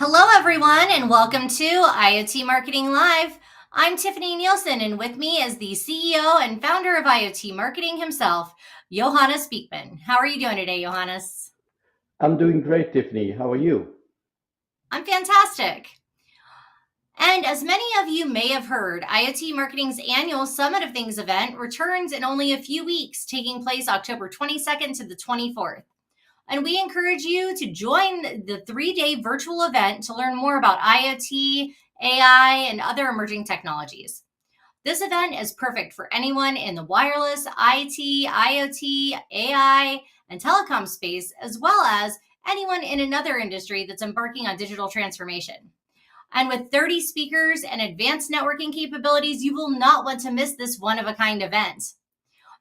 Hello, everyone, and welcome to IoT Marketing Live. I'm Tiffani Neilson, and with me is the CEO and founder of IoT Marketing himself, Johannes Beekman. How are you doing today, Johannes? I'm doing great, Tiffany. How are you? I'm fantastic. And as many of you may have heard, IoT Marketing's annual Summit of Things event returns in only a few weeks, taking place October 22nd to the 24th. And we encourage you to join the 3-day virtual event to learn more about IoT, AI, and other emerging technologies. This event is perfect for anyone in the wireless, IT, IoT, AI, and telecom space, as well as anyone in another industry that's embarking on digital transformation. And with 30 speakers and advanced networking capabilities, you will not want to miss this one-of-a-kind event.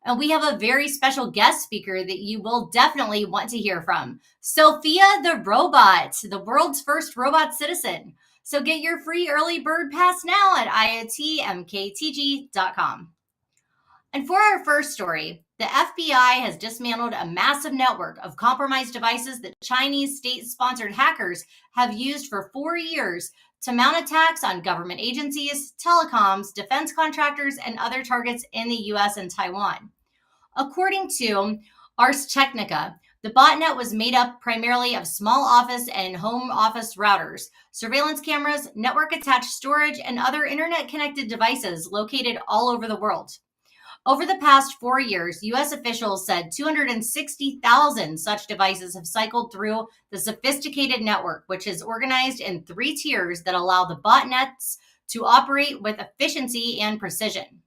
And we have a very special guest speaker that you will definitely want to hear from, Sophia the robot, the world's first robot citizen. So get your free early bird pass now at iotmktg.com. And for our first story, the FBI has dismantled a massive network of compromised devices that Chinese state-sponsored hackers have used for 4 years to mount attacks on government agencies, telecoms, defense contractors, and other targets in the US and Taiwan. According to Ars Technica, the botnet was made up primarily of small office and home office routers, surveillance cameras, network attached storage, and other internet connected devices located all over the world. Over the past 4 years, US officials said 260,000 such devices have cycled through the sophisticated network, which is organized in 3 tiers that allow the botnets to operate with efficiency and precision.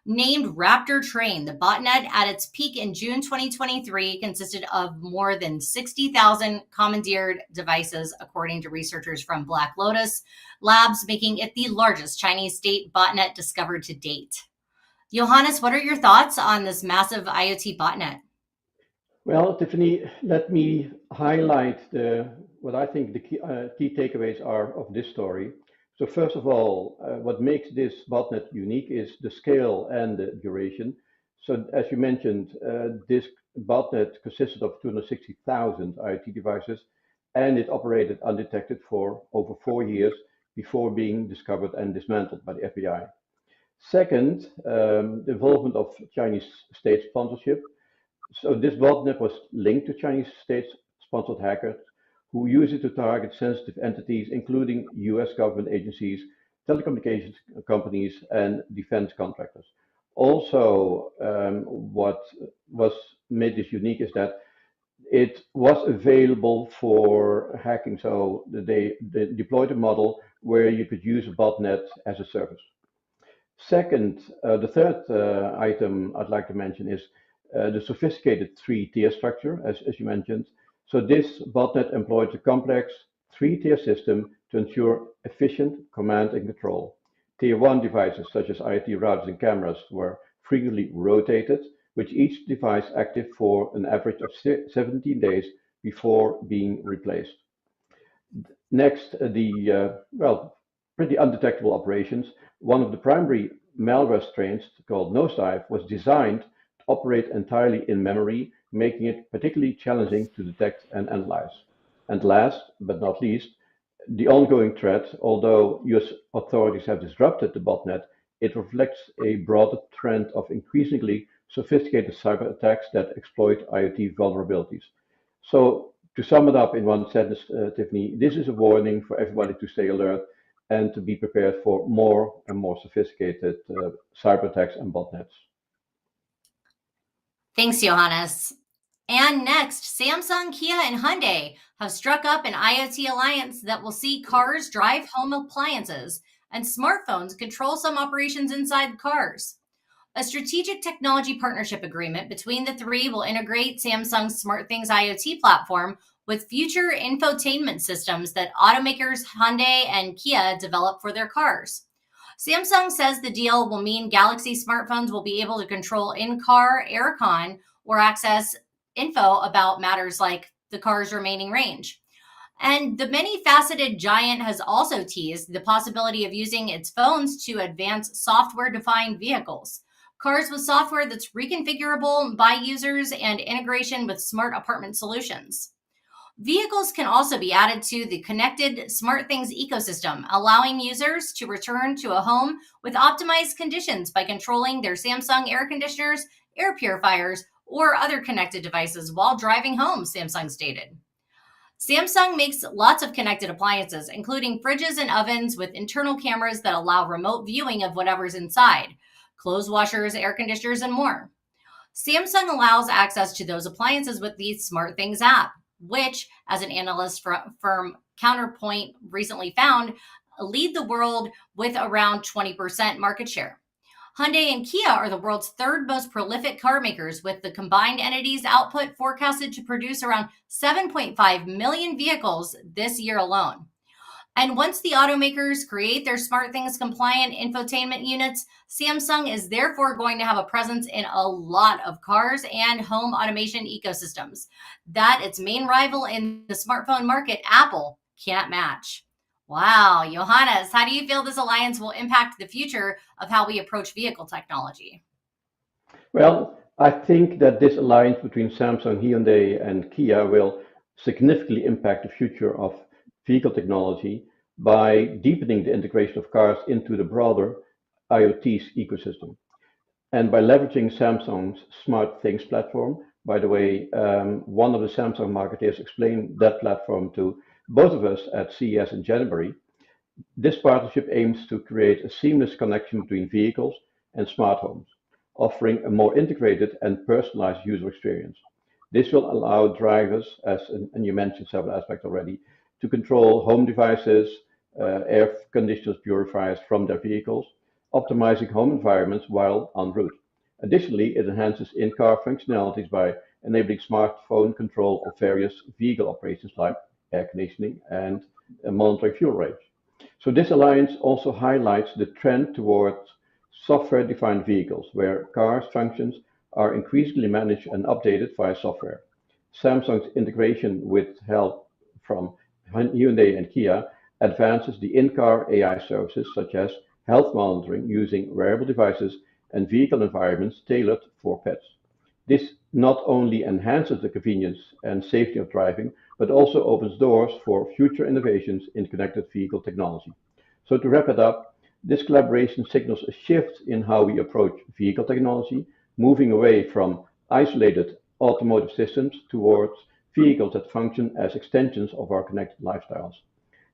Named Raptor Train, the botnet at its peak in June 2023 consisted of more than 60,000 commandeered devices, according to researchers from Black Lotus Labs, making it the largest Chinese state botnet discovered to date. Johannes, what are your thoughts on this massive IoT botnet? Well, Tiffany, let me highlight what I think the key takeaways are of this story. So first of all, what makes this botnet unique is the scale and the duration. So as you mentioned, this botnet consisted of 260,000 IoT devices, and it operated undetected for over 4 years before being discovered and dismantled by the FBI. Second, the involvement of Chinese state sponsorship. So this botnet was linked to Chinese state-sponsored hackers who use it to target sensitive entities, including US government agencies, telecommunications companies, and defense contractors. Also, what was made this unique is that it was available for hacking. So they deployed a model where you could use a botnet as a service. Second, the third item I'd like to mention is the sophisticated three-tier structure, as you mentioned. So this botnet employs a complex three-tier system to ensure efficient command and control. Tier 1 devices such as IoT routers and cameras were frequently rotated, with each device active for an average of 17 days before being replaced. Next, pretty undetectable operations. One of the primary malware strains, called Nosedive, was designed to operate entirely in memory, making it particularly challenging to detect and analyze. And last but not least, the ongoing threat, although US authorities have disrupted the botnet, it reflects a broader trend of increasingly sophisticated cyber attacks that exploit IoT vulnerabilities. So to sum it up in one sentence, Tiffany, this is a warning for everybody to stay alert and to be prepared for more and more sophisticated cyber attacks and botnets. Thanks, Johannes. And next, Samsung, Kia, and Hyundai have struck up an IoT alliance that will see cars drive home appliances and smartphones control some operations inside cars. A strategic technology partnership agreement between the three will integrate Samsung's SmartThings IoT platform with future infotainment systems that automakers Hyundai and Kia develop for their cars. Samsung says the deal will mean Galaxy smartphones will be able to control in-car aircon or access info about matters like the car's remaining range. And the many-faceted giant has also teased the possibility of using its phones to advance software-defined vehicles. Cars with software that's reconfigurable by users and integration with smart apartment solutions. Vehicles can also be added to the connected smart things ecosystem, allowing users to return to a home with optimized conditions by controlling their Samsung air conditioners, air purifiers, or other connected devices while driving home, Samsung stated. Samsung makes lots of connected appliances, including fridges and ovens with internal cameras that allow remote viewing of whatever's inside, clothes washers, air conditioners, and more. Samsung allows access to those appliances with the Smart Things app, which, as an analyst firm Counterpoint recently found, lead the world with around 20% market share. Hyundai and Kia are the world's third most prolific car makers, with the combined entities' output forecasted to produce around 7.5 million vehicles this year alone. And once the automakers create their SmartThings compliant infotainment units, Samsung is therefore going to have a presence in a lot of cars and home automation ecosystems that its main rival in the smartphone market, Apple, can't match. Wow, Johannes, how do you feel this alliance will impact the future of how we approach vehicle technology? Well, I think that this alliance between Samsung, Hyundai, and Kia will significantly impact the future of vehicle technology by deepening the integration of cars into the broader IoT ecosystem. And by leveraging Samsung's Smart Things platform, by the way, one of the Samsung marketeers explained that platform to both of us at CES in January. This partnership aims to create a seamless connection between vehicles and smart homes, offering a more integrated and personalized user experience. This will allow drivers, and you mentioned several aspects already, to control home devices, air conditioners, purifiers from their vehicles, optimizing home environments while en route. Additionally, it enhances in-car functionalities by enabling smartphone control of various vehicle operations like air conditioning and monitoring fuel range. So this alliance also highlights the trend towards software-defined vehicles, where cars' functions are increasingly managed and updated via software. Samsung's integration with help from Hyundai and Kia advances the in-car AI services such as health monitoring using wearable devices and vehicle environments tailored for pets. This not only enhances the convenience and safety of driving, but also opens doors for future innovations in connected vehicle technology. So to wrap it up, this collaboration signals a shift in how we approach vehicle technology, moving away from isolated automotive systems towards vehicles that function as extensions of our connected lifestyles.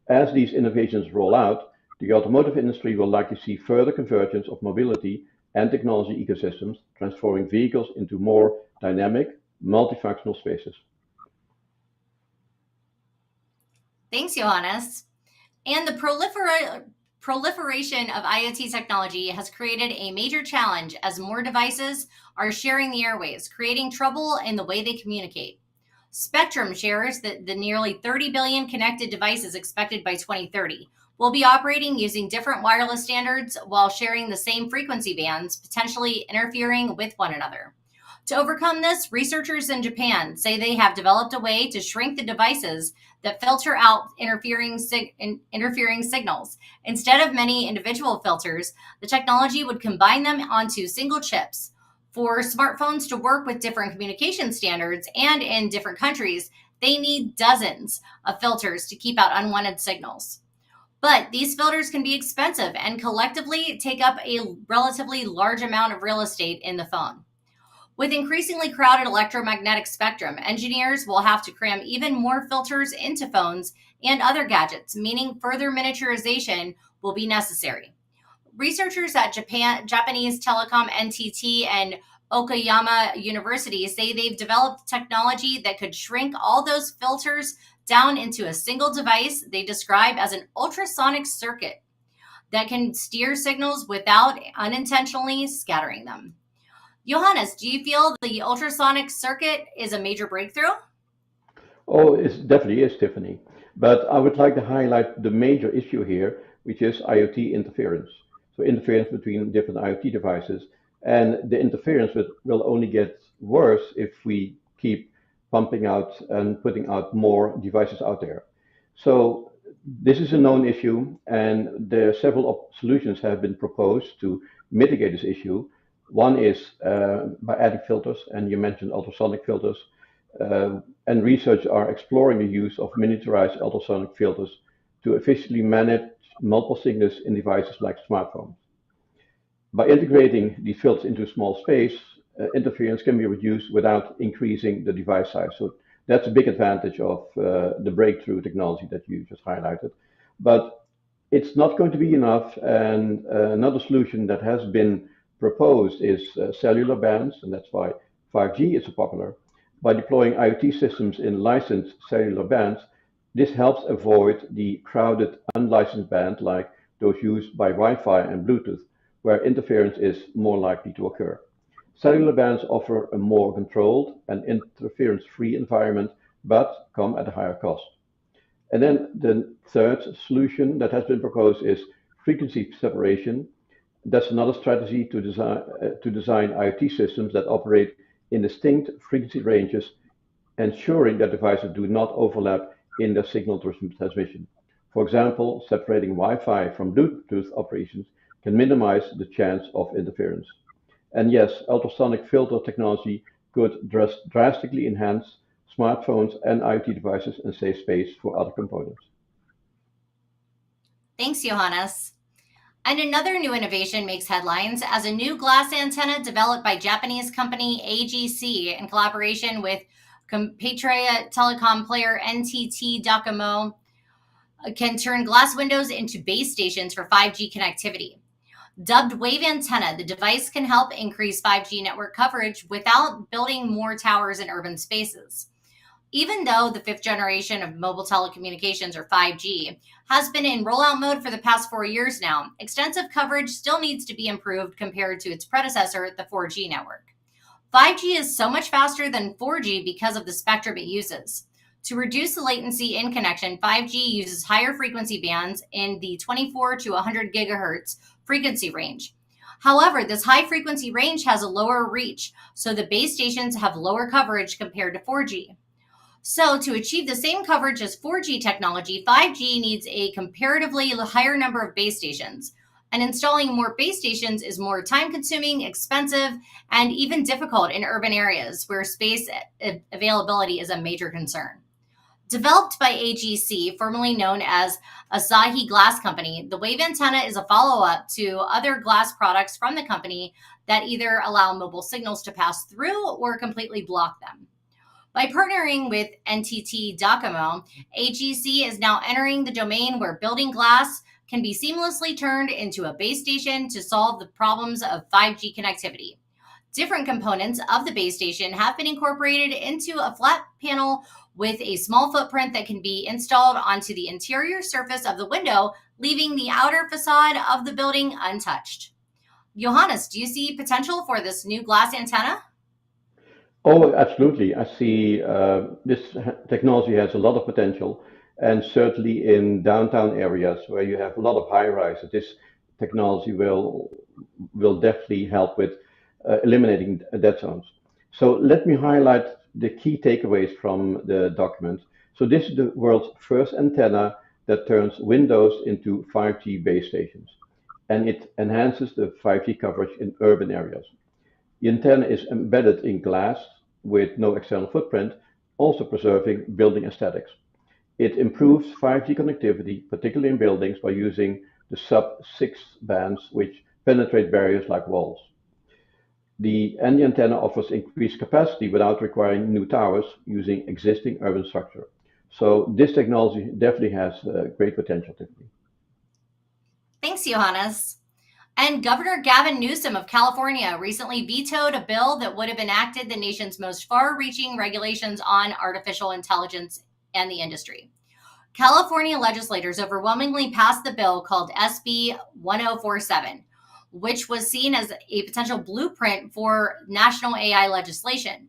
As these innovations roll out, the automotive industry will likely see further convergence of mobility and technology ecosystems, transforming vehicles into more dynamic, multifunctional spaces. Thanks, Johannes. And the proliferation of IoT technology has created a major challenge as more devices are sharing the airwaves, creating trouble in the way they communicate. Spectrum shares that the nearly 30 billion connected devices expected by 2030 will be operating using different wireless standards while sharing the same frequency bands, potentially interfering with one another. To overcome this, researchers in Japan say they have developed a way to shrink the devices that filter out interfering signals. Instead of many individual filters, the technology would combine them onto single chips. For smartphones to work with different communication standards and in different countries, they need dozens of filters to keep out unwanted signals. But these filters can be expensive and collectively take up a relatively large amount of real estate in the phone. With increasingly crowded electromagnetic spectrum, engineers will have to cram even more filters into phones and other gadgets, meaning further miniaturization will be necessary. Researchers at Japanese Telecom NTT and Okayama University say they've developed technology that could shrink all those filters down into a single device they describe as an ultrasonic circuit that can steer signals without unintentionally scattering them. Johannes, do you feel the ultrasonic circuit is a major breakthrough? Oh, it definitely is, Tiffany. But I would like to highlight the major issue here, which is IoT interference. So interference between different IoT devices. And the interference will only get worse if we keep pumping out and putting out more devices out there. So this is a known issue, and there are several solutions have been proposed to mitigate this issue. One is by adding filters, and you mentioned ultrasonic filters. and researchers are exploring the use of miniaturized ultrasonic filters to efficiently manage multiple signals in devices like smartphones. By integrating these filters into a small space, interference can be reduced without increasing the device size. So that's a big advantage of the breakthrough technology that you just highlighted. But it's not going to be enough. And another solution that has been proposed is cellular bands, and that's why 5G is so popular. By deploying IoT systems in licensed cellular bands, this helps avoid the crowded unlicensed band like those used by Wi-Fi and Bluetooth, where interference is more likely to occur. Cellular bands offer a more controlled and interference-free environment, but come at a higher cost. And then the third solution that has been proposed is frequency separation. That's another strategy to design IoT systems that operate in distinct frequency ranges, ensuring that devices do not overlap in their signal transmission. For example, separating Wi-Fi from Bluetooth operations can minimize the chance of interference. And yes, ultrasonic filter technology could drastically enhance smartphones and IoT devices and save space for other components. Thanks, Johannes. And another new innovation makes headlines as a new glass antenna developed by Japanese company AGC in collaboration with compatriot telecom player NTT Docomo can turn glass windows into base stations for 5G connectivity. Dubbed Wave Antenna, the device can help increase 5G network coverage without building more towers in urban spaces. Even though the fifth generation of mobile telecommunications, or 5G, has been in rollout mode for the past 4 years now, extensive coverage still needs to be improved compared to its predecessor, the 4G network. 5G is so much faster than 4G because of the spectrum it uses. To reduce the latency in connection, 5G uses higher frequency bands in the 24 to 100 gigahertz frequency range. However, this high frequency range has a lower reach, so the base stations have lower coverage compared to 4G. So to achieve the same coverage as 4G technology, 5G needs a comparatively higher number of base stations. And installing more base stations is more time-consuming, expensive, and even difficult in urban areas where space availability is a major concern. Developed by AGC, formerly known as Asahi Glass Company, the Wave Antenna is a follow-up to other glass products from the company that either allow mobile signals to pass through or completely block them. By partnering with NTT Docomo, AGC is now entering the domain where building glass can be seamlessly turned into a base station to solve the problems of 5G connectivity. Different components of the base station have been incorporated into a flat panel with a small footprint that can be installed onto the interior surface of the window, leaving the outer facade of the building untouched. Johannes, do you see potential for this new glass antenna? Oh, absolutely. I see this technology has a lot of potential, and certainly in downtown areas where you have a lot of high rises, this technology will definitely help with eliminating dead zones. So let me highlight the key takeaways from the document. So this is the world's first antenna that turns windows into 5G base stations, and it enhances the 5G coverage in urban areas. The antenna is embedded in glass with no external footprint, also preserving building aesthetics. It improves 5G connectivity, particularly in buildings, by using the sub-6 bands, which penetrate barriers like walls. And the antenna offers increased capacity without requiring new towers using existing urban structure. So this technology definitely has great potential, Tiffany. Thanks, Johannes. And Governor Gavin Newsom of California recently vetoed a bill that would have enacted the nation's most far-reaching regulations on artificial intelligence and the industry. California legislators overwhelmingly passed the bill called SB 1047, which was seen as a potential blueprint for national AI legislation.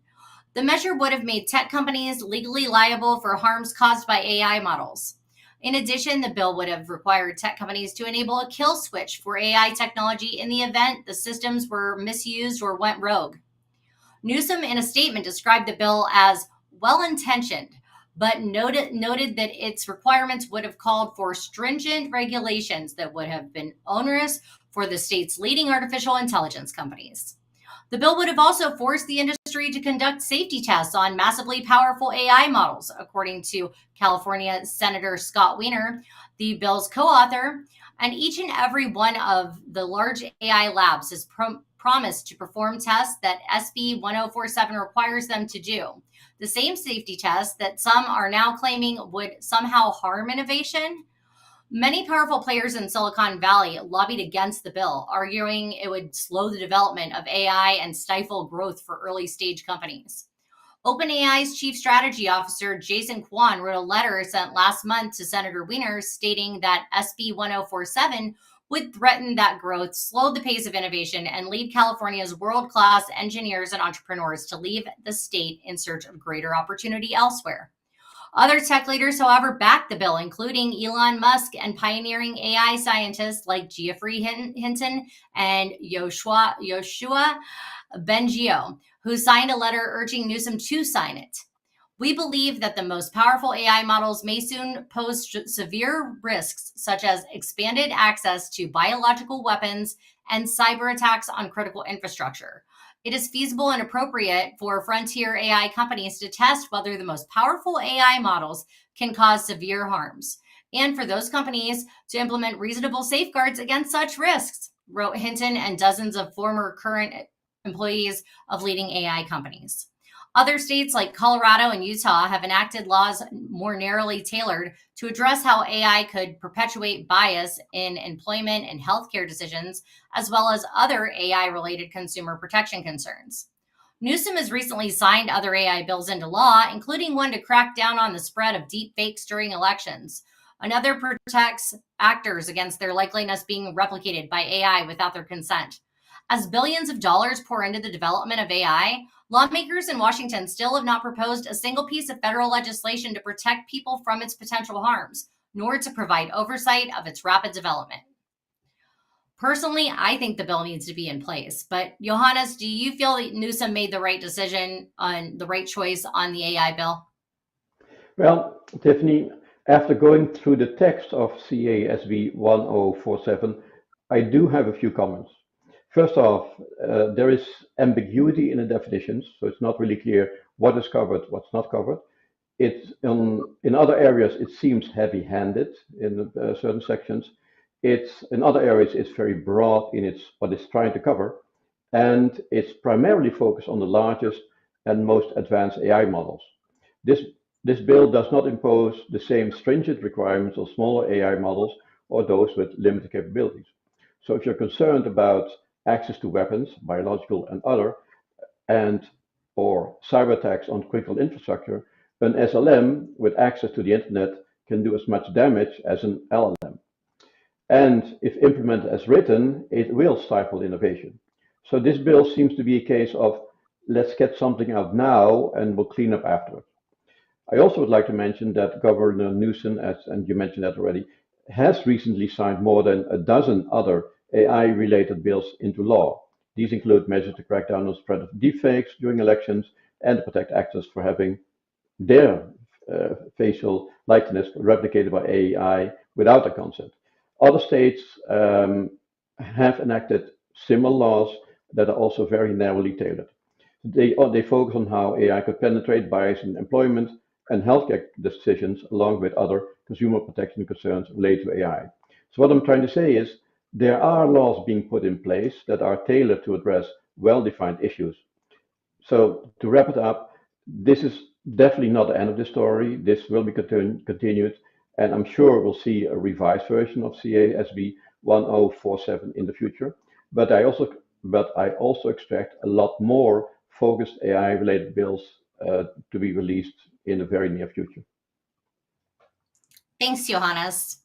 The measure would have made tech companies legally liable for harms caused by AI models. In addition, the bill would have required tech companies to enable a kill switch for AI technology in the event the systems were misused or went rogue. Newsom, in a statement, described the bill as well-intentioned, but noted that its requirements would have called for stringent regulations that would have been onerous for the state's leading artificial intelligence companies. The bill would have also forced the industry industry to conduct safety tests on massively powerful AI models, according to California Senator Scott Wiener, the bill's co-author. And each and every one of the large AI labs has promised to perform tests that SB 1047 requires them to do. The same safety tests that some are now claiming would somehow harm innovation. Many powerful players in Silicon Valley lobbied against the bill, arguing it would slow the development of AI and stifle growth for early stage companies. OpenAI's chief strategy officer, Jason Kwan, wrote a letter sent last month to Senator Wiener stating that SB 1047 would threaten that growth, slow the pace of innovation, and lead California's world-class engineers and entrepreneurs to leave the state in search of greater opportunity elsewhere. Other tech leaders, however, backed the bill, including Elon Musk and pioneering AI scientists like Geoffrey Hinton and Yoshua Bengio, who signed a letter urging Newsom to sign it. We believe that the most powerful AI models may soon pose severe risks, such as expanded access to biological weapons and cyber attacks on critical infrastructure. It is feasible and appropriate for frontier AI companies to test whether the most powerful AI models can cause severe harms, and for those companies to implement reasonable safeguards against such risks, wrote Hinton and dozens of former current employees of leading AI companies. Other states like Colorado and Utah have enacted laws more narrowly tailored to address how AI could perpetuate bias in employment and healthcare decisions, as well as other AI-related consumer protection concerns. Newsom has recently signed other AI bills into law, including one to crack down on the spread of deep fakes during elections. Another protects actors against their likeliness being replicated by AI without their consent. As billions of dollars pour into the development of AI, lawmakers in Washington still have not proposed a single piece of federal legislation to protect people from its potential harms, nor to provide oversight of its rapid development. Personally, I think the bill needs to be in place. But Johannes, do you feel that Newsom made the right decision on the right choice on the AI bill? Well, Tiffany, after going through the text of CASB 1047, I do have a few comments. First off, there is ambiguity in the definitions, so it's not really clear what is covered, what's not covered. In other areas, it seems heavy-handed in certain sections. In other areas, it's very broad in what it's trying to cover, and it's primarily focused on the largest and most advanced AI models. This bill does not impose the same stringent requirements on smaller AI models or those with limited capabilities. So if you're concerned about access to weapons, biological and other, or cyber attacks on critical infrastructure, an SLM with access to the internet can do as much damage as an LLM. And if implemented as written, it will stifle innovation. So this bill seems to be a case of let's get something out now and we'll clean up afterwards. I also would like to mention that Governor Neilson, and you mentioned that already, has recently signed more than a dozen other AI-related bills into law. These include measures to crack down on the spread of deepfakes during elections and to protect actors for having their facial likeness replicated by AI without their consent. Other states have enacted similar laws that are also very narrowly tailored. They focus on how AI could penetrate bias in employment and healthcare decisions, along with other consumer protection concerns related to AI. So what I'm trying to say is there are laws being put in place that are tailored to address well-defined issues. So to wrap it up, this is definitely not the end of the story. This will be continued, and I'm sure we'll see a revised version of CASB 1047 in the future. But I also expect a lot more focused AI-related bills to be released in the very near future. Thanks, Johannes.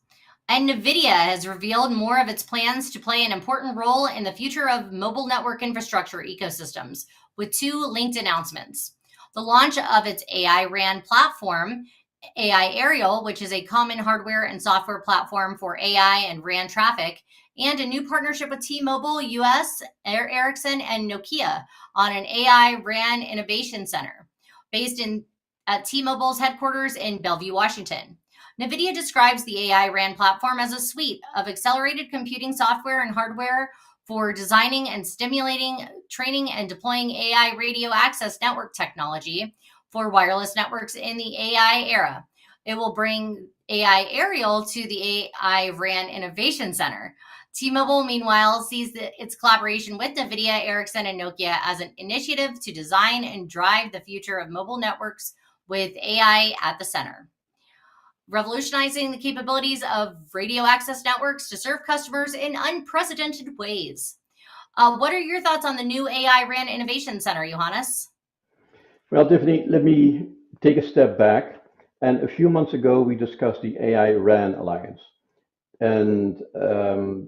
And NVIDIA has revealed more of its plans to play an important role in the future of mobile network infrastructure ecosystems with two linked announcements. The launch of its AI RAN platform, AI Aerial, which is a common hardware and software platform for AI and RAN traffic, and a new partnership with T-Mobile US, Ericsson, and Nokia on an AI RAN Innovation Center based at T-Mobile's headquarters in Bellevue, Washington. NVIDIA describes the AI RAN platform as a suite of accelerated computing software and hardware for designing and stimulating, training, and deploying AI radio access network technology for wireless networks in the AI era. It will bring AI Aerial to the AI RAN Innovation Center. T-Mobile, meanwhile, sees its collaboration with NVIDIA, Ericsson, and Nokia as an initiative to design and drive the future of mobile networks with AI at the center, revolutionizing the capabilities of radio access networks to serve customers in unprecedented ways. What are your thoughts on the new AI RAN Innovation Center, Johannes? Well, Tiffany, let me take a step back. And a few months ago, we discussed the AI RAN Alliance. And so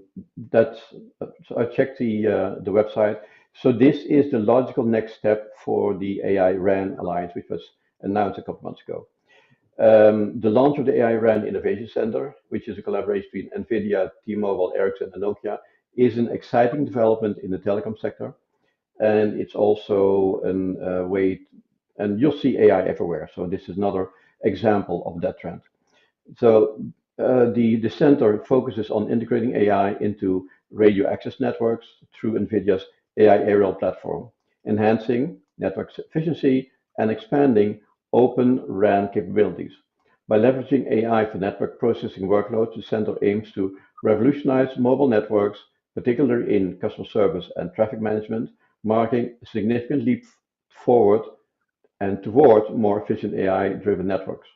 I checked the website. So this is the logical next step for the AI RAN Alliance, which was announced a couple months ago. The launch of the AI RAN Innovation Center, which is a collaboration between NVIDIA, T-Mobile, Ericsson, and Nokia, is an exciting development in the telecom sector. And it's also a way, and you'll see AI everywhere. So this is another example of that trend. So the center focuses on integrating AI into radio access networks through NVIDIA's AI Aerial platform, enhancing network efficiency and expanding open RAN capabilities. By leveraging AI for network processing workloads, the center aims to revolutionize mobile networks, particularly in customer service and traffic management, marking a significant leap forward and toward more efficient AI-driven networks.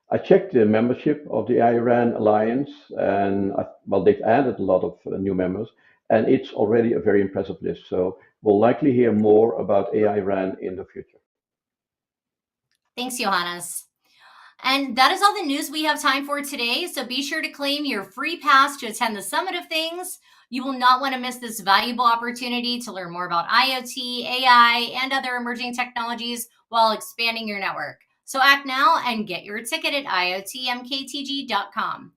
I checked the membership of the IRAN Alliance, and well, they've added a lot of new members, and it's already a very impressive list. So we'll likely hear more about AI RAN in the future. Thanks, Johannes. And that is all the news we have time for today. So be sure to claim your free pass to attend the Summit of Things. You will not want to miss this valuable opportunity to learn more about IoT, AI, and other emerging technologies while expanding your network. So act now and get your ticket at iotmktg.com.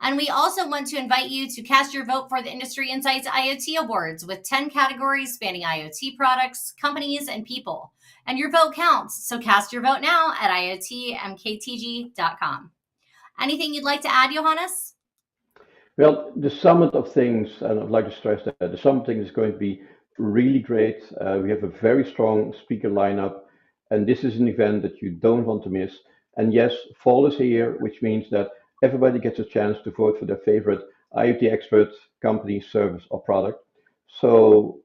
And we also want to invite you to cast your vote for the Industry Insights IoT Awards with 10 categories spanning IoT products, companies, and people. And your vote counts, so cast your vote now at iotmktg.com. Anything you'd like to add, Johannes? Well, the Summit of Things, and I'd like to stress that the Summit of Things is going to be really great. We have a very strong speaker lineup, and this is an event that you don't want to miss. And yes, fall is here, which means that everybody gets a chance to vote for their favorite IoT expert, company, service, or product. So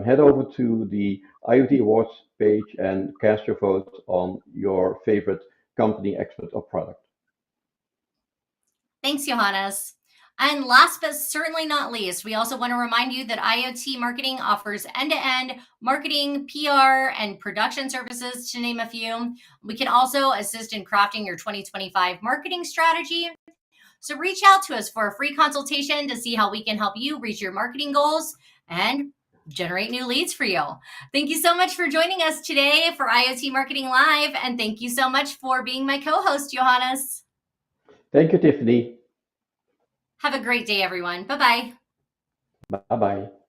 head over to the IoT Awards page and cast your vote on your favorite company, expert, or product. Thanks, Johannes. And last but certainly not least, we also want to remind you that IoT Marketing offers end-to-end marketing, PR, and production services, to name a few. We can also assist in crafting your 2025 marketing strategy. So reach out to us for a free consultation to see how we can help you reach your marketing goals and generate new leads for you. Thank you so much for joining us today for IoT Marketing Live, and thank you so much for being my co-host, Johannes. Thank you, Tiffany. Have a great day, everyone. Bye-bye. Bye-bye.